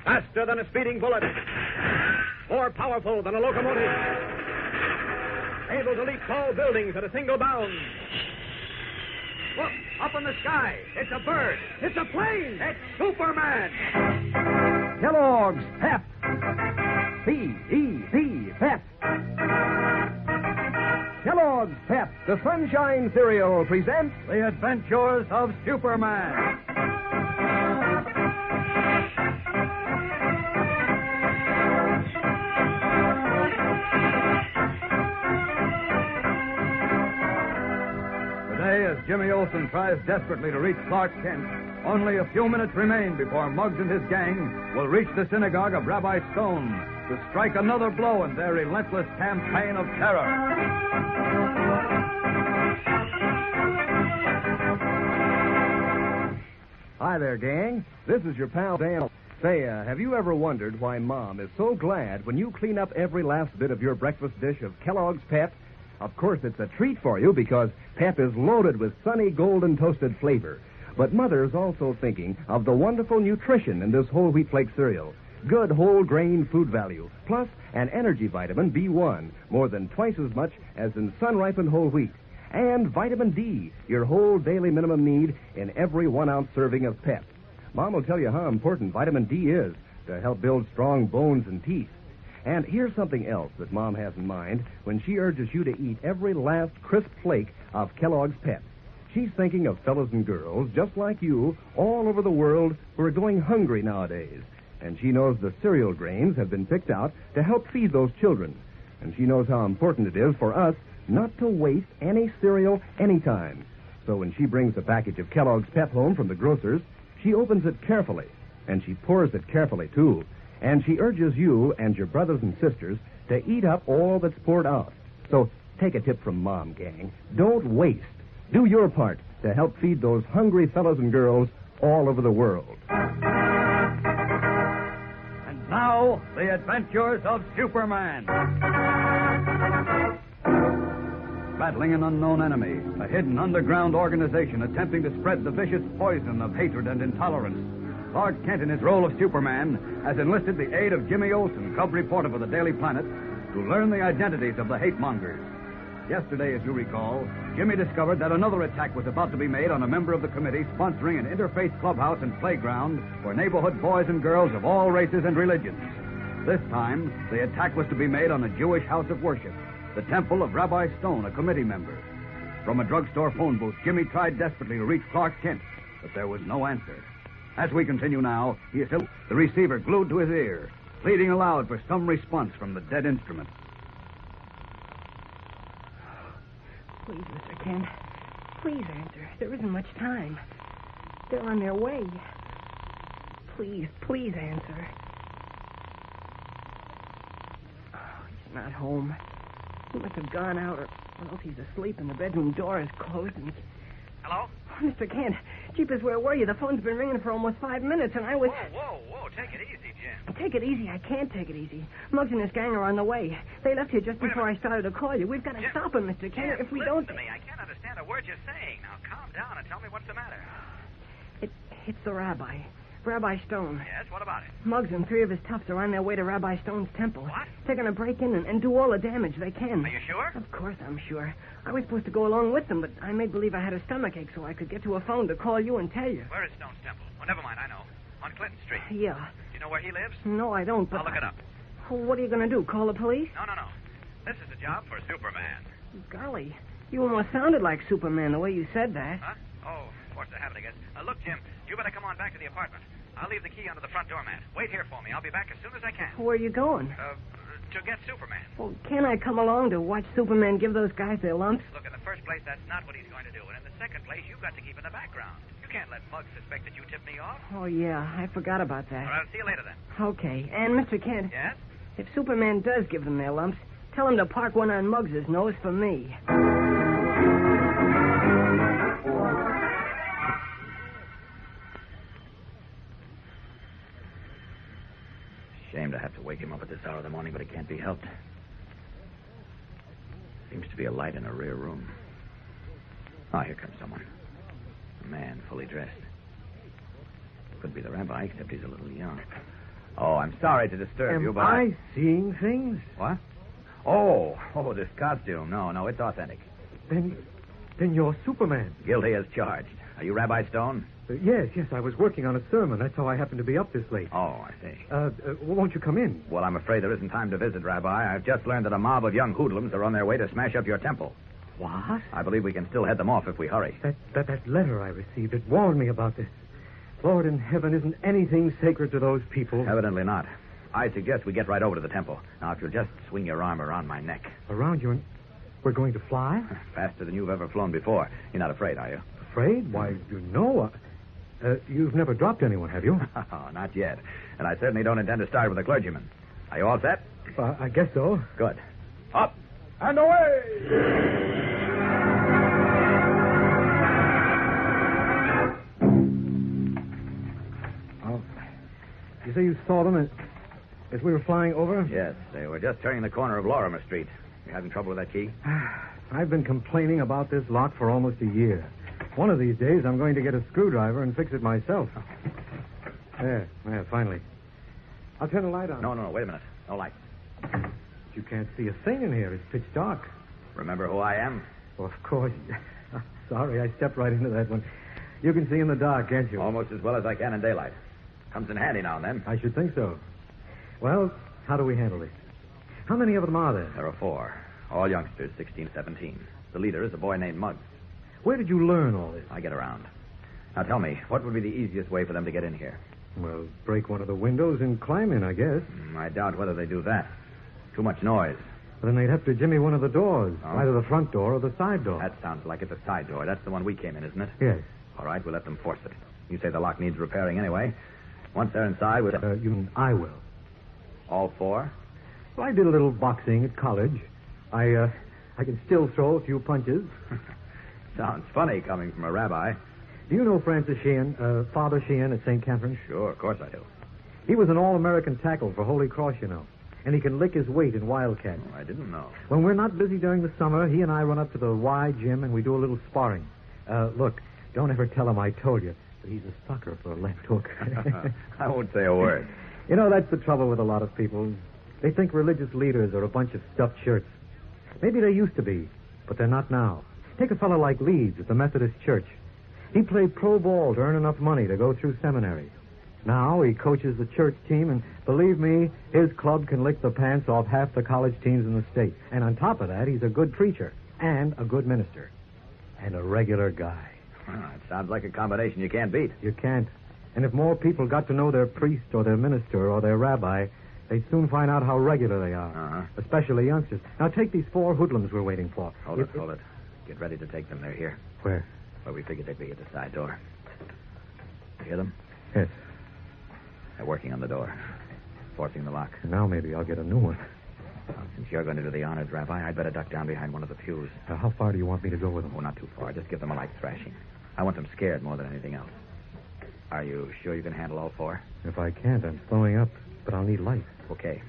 Faster than a speeding bullet. More powerful than a locomotive. Able to leap tall buildings at a single bound. Look, up in the sky. It's a bird. It's a plane. It's Superman. Kellogg's Pep. P-E-P, Pep. Kellogg's Pep, the Sunshine Cereal, presents The Adventures of Superman. Today, as Jimmy Olsen tries desperately to reach Clark Kent, only a few minutes remain before Muggs and his gang will reach the synagogue of Rabbi Stone to strike another blow in their relentless campaign of terror. Hi there, gang. This is your pal Dan. Say, have you ever wondered why Mom is so glad when you clean up every last bit of your breakfast dish of Kellogg's Pep? Of course, it's a treat for you because Pep is loaded with sunny golden toasted flavor. But Mother's also thinking of the wonderful nutrition in this whole wheat flake cereal. Good whole grain food value, plus an energy vitamin B1, more than twice as much as in sun-ripened whole wheat. And vitamin D, your whole daily minimum need in every 1-ounce serving of Pep. Mom will tell you how important vitamin D is to help build strong bones and teeth. And here's something else that Mom has in mind when she urges you to eat every last crisp flake of Kellogg's Pep. She's thinking of fellows and girls just like you all over the world who are going hungry nowadays. And she knows the cereal grains have been picked out to help feed those children. And she knows how important it is for us not to waste any cereal anytime. So when she brings a package of Kellogg's Pep home from the grocer's, she opens it carefully. And she pours it carefully, too. And she urges you and your brothers and sisters to eat up all that's poured out. So take a tip from Mom, gang. Don't waste. Do your part to help feed those hungry fellows and girls all over the world. And now, The Adventures of Superman. Battling an unknown enemy, a hidden underground organization attempting to spread the vicious poison of hatred and intolerance, Clark Kent, in his role of Superman, has enlisted the aid of Jimmy Olsen, cub reporter for the Daily Planet, to learn the identities of the Hatemongers. Yesterday, as you recall, Jimmy discovered that another attack was about to be made on a member of the committee sponsoring an interfaith clubhouse and playground for neighborhood boys and girls of all races and religions. This time, the attack was to be made on a Jewish house of worship, the temple of Rabbi Stone, a committee member. From a drugstore phone booth, Jimmy tried desperately to reach Clark Kent, but there was no answer. As we continue now, he is still the receiver glued to his ear, pleading aloud for some response from the dead instrument. Please, Mr. Kent. Please answer. There isn't much time. They're on their way. Please answer. Oh, he's not home. He must have gone out, or else he's asleep and the bedroom door is closed and... Hello? Oh, Mr. Kent, Jeepers, where were you? The phone's been ringing for almost 5 minutes, and I was... Whoa. Take it easy, Jim. Take it easy. I can't take it easy. Muggs and his gang are on the way. They left here just before I started to call you. We've got to stop them, Mr. Kent. If we listen don't... to me. I can't understand a word you're saying. Now, calm down and tell me what's the matter. It's the rabbi. Rabbi Stone. Yes, what about it? Muggs and 3 of his toughs are on their way to Rabbi Stone's temple. What? They're going to break in and do all the damage they can. Are you sure? Of course I'm sure. I was supposed to go along with them, but I made believe I had a stomachache so I could get to a phone to call you and tell you. Where is Stone's temple? Oh, never mind, I know. On Clinton Street. Yeah. Do you know where he lives? No, I don't, but... I'll look it up. What are you going to do, call the police? No. This is a job for Superman. Golly, you almost sounded like Superman the way you said that. Huh? Oh, force of habit, I guess. Look, Jim, you better come on back to the apartment. I'll leave the key under the front doormat. Wait here for me. I'll be back as soon as I can. Where are you going? To get Superman. Well, can I come along to watch Superman give those guys their lumps? Look, in the first place, that's not what he's going to do. And in the second place, you've got to keep in the background. You can't let Muggs suspect that you tipped me off. Oh, yeah, I forgot about that. All right, I'll see you later, then. Okay, and Mr. Kent. Yes? If Superman does give them their lumps, tell him to park one on Muggs' nose for me. Shame to have to wake him up at this hour of the morning, but it can't be helped. Seems to be a light in a rear room. Oh, here comes someone. A man, fully dressed. Could be the rabbi, except he's a little young. Oh, I'm sorry to disturb you, Am but I seeing things? What? Oh, this costume. No, it's authentic. Then you're Superman. Guilty as charged. Are you Rabbi Stone? Yes, I was working on a sermon. That's how I happened to be up this late. Oh, I see. Won't you come in? Well, I'm afraid there isn't time to visit, Rabbi. I've just learned that a mob of young hoodlums are on their way to smash up your temple. What? I believe we can still head them off if we hurry. That letter I received, it warned me about this. Lord in heaven, isn't anything sacred to those people? Evidently not. I suggest we get right over to the temple. Now, if you'll just swing your arm around my neck. Around you and... We're going to fly? Faster than you've ever flown before. You're not afraid, are you? Afraid? Why, you know... you've never dropped anyone, have you? Oh, not yet. And I certainly don't intend to start with a clergyman. Are you all set? I guess so. Good. Up and away! Oh, you say you saw them as we were flying over? Yes, they were just turning the corner of Lorimer Street. You having trouble with that key? I've been complaining about this lock for almost a year. One of these days, I'm going to get a screwdriver and fix it myself. There, finally. I'll turn the light on. No, wait a minute. No light. You can't see a thing in here. It's pitch dark. Remember who I am? Well, of course. Sorry, I stepped right into that one. You can see in the dark, can't you? Almost as well as I can in daylight. Comes in handy now and then. I should think so. Well, how do we handle this? How many of them are there? There are 4. All youngsters, 16, 17. The leader is a boy named Muggs. Where did you learn all this? I get around. Now tell me, what would be the easiest way for them to get in here? Well, break one of the windows and climb in, I guess. I doubt whether they do that. Too much noise. Then they'd have to jimmy one of the doors, Oh. either the front door or the side door. That sounds like it's a side door. That's the one we came in, isn't it? Yes. All right, we'll let them force it. You say the lock needs repairing anyway. Once they're inside, we'll... You mean I will. All 4? Well, I did a little boxing at college. I can still throw a few punches. Sounds funny coming from a rabbi. Do you know Francis Sheehan, Father Sheehan at St. Catherine's? Sure, of course I do. He was an all-American tackle for Holy Cross, you know. And he can lick his weight in Wildcat. Oh, I didn't know. When we're not busy during the summer, he and I run up to the Y gym and we do a little sparring. Look, don't ever tell him I told you, but he's a sucker for a left hook. I won't say a word. You know, that's the trouble with a lot of people. They think religious leaders are a bunch of stuffed shirts. Maybe they used to be, but they're not now. Take a fellow like Leeds at the Methodist Church. He played pro ball to earn enough money to go through seminary. Now he coaches the church team, and believe me, his club can lick the pants off half the college teams in the state. And on top of that, he's a good preacher and a good minister and a regular guy. Well, it sounds like a combination you can't beat. You can't. And if more people got to know their priest or their minister or their rabbi, they'd soon find out how regular they are, especially youngsters. Now, take these 4 hoodlums we're waiting for. Hold it. Get ready to take them. They're here. Where? Where we figured they'd be at the side door. You hear them? Yes. They're working on the door, forcing the lock. Now maybe I'll get a new one. Well, since you're going to do the honors, Rabbi, I'd better duck down behind one of the pews. How far do you want me to go with them? Oh, not too far. Just give them a light thrashing. I want them scared more than anything else. Are you sure you can handle all 4? If I can't, I'm slowing up, but I'll need light. Okay.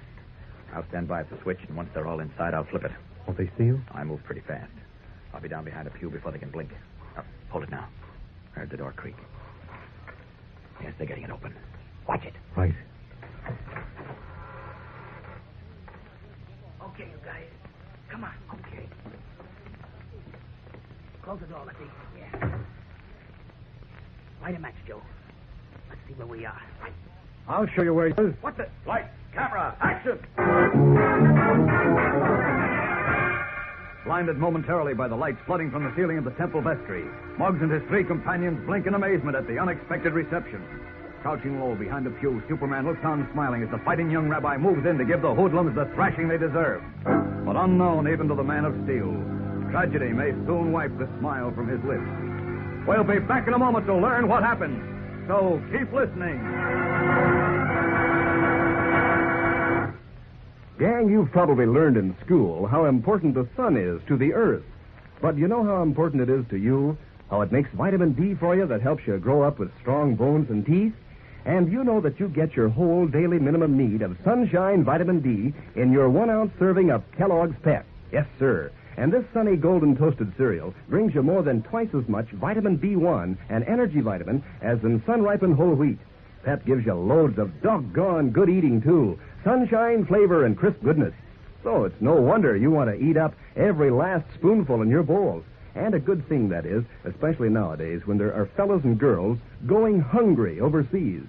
I'll stand by at the switch, and once they're all inside, I'll flip it. Won't they see you? I move pretty fast. I'll be down behind a pew before they can blink. Oh, hold it now. Heard the door creak. Yes, they're getting it open. Watch it. Right. Okay, you guys. Come on. Okay. Close the door, let's see. Yeah. Light a match, Joe. Let's see where we are. Right. I'll show you where he is. What the? Light, camera, action! Blinded momentarily by the lights flooding from the ceiling of the temple vestry, Muggs and his 3 companions blink in amazement at the unexpected reception. Crouching low behind a pew, Superman looks on smiling as the fighting young rabbi moves in to give the hoodlums the thrashing they deserve. But unknown even to the man of steel, tragedy may soon wipe the smile from his lips. We'll be back in a moment to learn what happened. So keep listening. Gang, you've probably learned in school how important the sun is to the earth. But you know how important it is to you? How it makes vitamin D for you that helps you grow up with strong bones and teeth? And you know that you get your whole daily minimum need of sunshine vitamin D in your 1-ounce serving of Kellogg's Pep. Yes, sir. And this sunny golden toasted cereal brings you more than twice as much vitamin B1 and energy vitamin as in sun-ripened whole wheat. Pep gives you loads of doggone good eating, too. Sunshine, flavor, and crisp goodness. So it's no wonder you want to eat up every last spoonful in your bowl. And a good thing, that is, especially nowadays when there are fellas and girls going hungry overseas.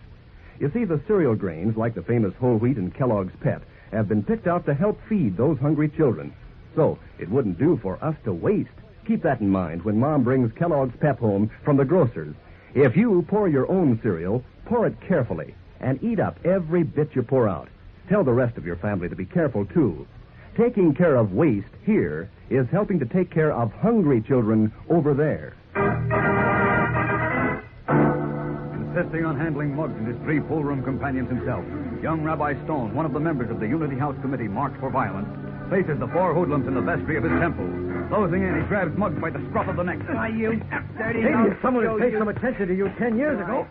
You see, the cereal grains, like the famous whole wheat and Kellogg's Pep, have been picked out to help feed those hungry children. So it wouldn't do for us to waste. Keep that in mind when Mom brings Kellogg's Pep home from the grocer's. If you pour your own cereal, pour it carefully and eat up every bit you pour out. Tell the rest of your family to be careful, too. Taking care of waste here is helping to take care of hungry children over there. Insisting on handling Muggs and his 3 pool-room companions himself, young Rabbi Stone, one of the members of the Unity House Committee marked for violence, faces the 4 hoodlums in the vestry of his temple. Closing in, he grabs Muggs by the scruff of the neck. Why, you dirty... Maybe if someone had paid some attention to you 10 years ago,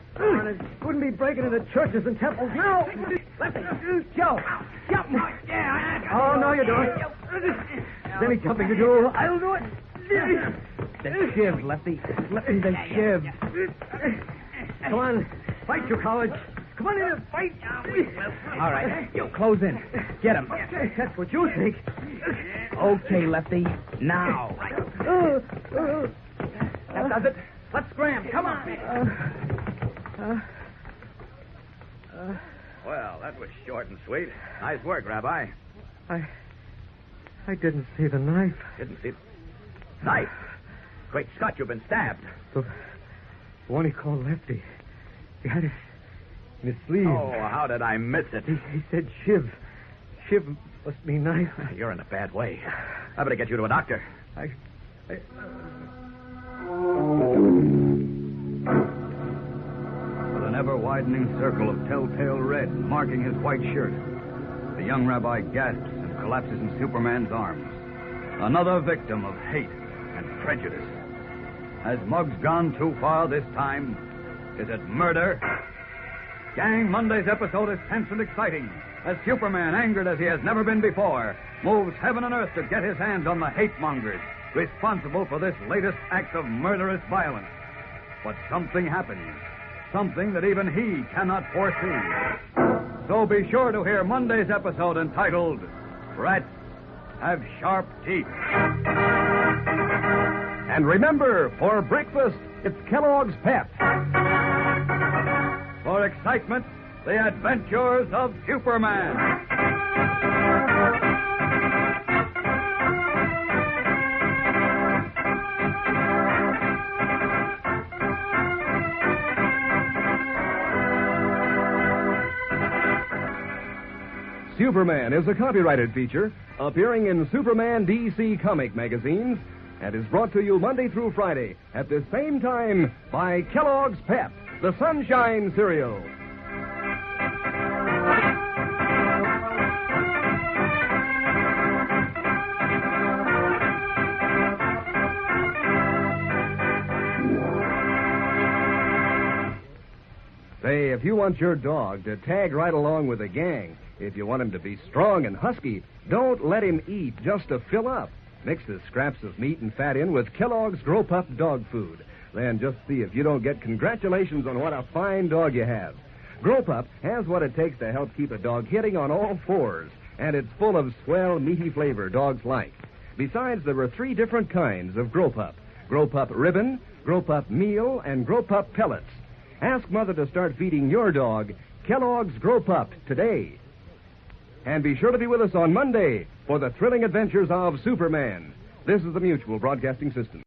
wouldn't be breaking into churches and temples now. Lefty, Joe, jump. Oh, no, you don't. Any jumping to do, I'll do it. The shiv, Lefty. Lefty, the shiv. Come on, fight, you cowards. Come on in and fight. All right, you close in. Get him. That's what you think. Okay, Lefty, now. That does it. Let's scram. Come on. Well, that was short and sweet. Nice work, Rabbi. I didn't see the knife. Didn't see... Knife? Great Scott, you've been stabbed. The one he called Lefty. He had it in his sleeve. Oh, how did I miss it? He said Shiv. Shiv must mean knife. You're in a bad way. I better get you to a doctor. With an ever-widening circle of telltale red marking his white shirt, the young rabbi gasps and collapses in Superman's arms. Another victim of hate and prejudice. Has Muggs gone too far this time? Is it murder? Gang, Monday's episode is tense and exciting as Superman, angered as he has never been before, moves heaven and earth to get his hands on the Hatemongers responsible for this latest act of murderous violence. But something happens. Something that even he cannot foresee. So be sure to hear Monday's episode entitled Rats Have Sharp Teeth. And remember, for breakfast, it's Kellogg's Pep. For excitement, the adventures of Superman. Superman is a copyrighted feature appearing in Superman DC comic magazines and is brought to you Monday through Friday at the same time by Kellogg's Pep, the Sunshine Cereal. Say, if you want your dog to tag right along with the gang, if you want him to be strong and husky, don't let him eat just to fill up. Mix the scraps of meat and fat in with Kellogg's Grow Pup dog food. Then just see if you don't get congratulations on what a fine dog you have. Grow Pup has what it takes to help keep a dog hitting on all fours, and it's full of swell, meaty flavor dogs like. Besides, there are 3 different kinds of Grow Pup. Grow Pup Ribbon, Grow Pup Meal, and Grow Pup Pellets. Ask Mother to start feeding your dog Kellogg's Grow Pup today. And be sure to be with us on Monday for the thrilling adventures of Superman. This is the Mutual Broadcasting System.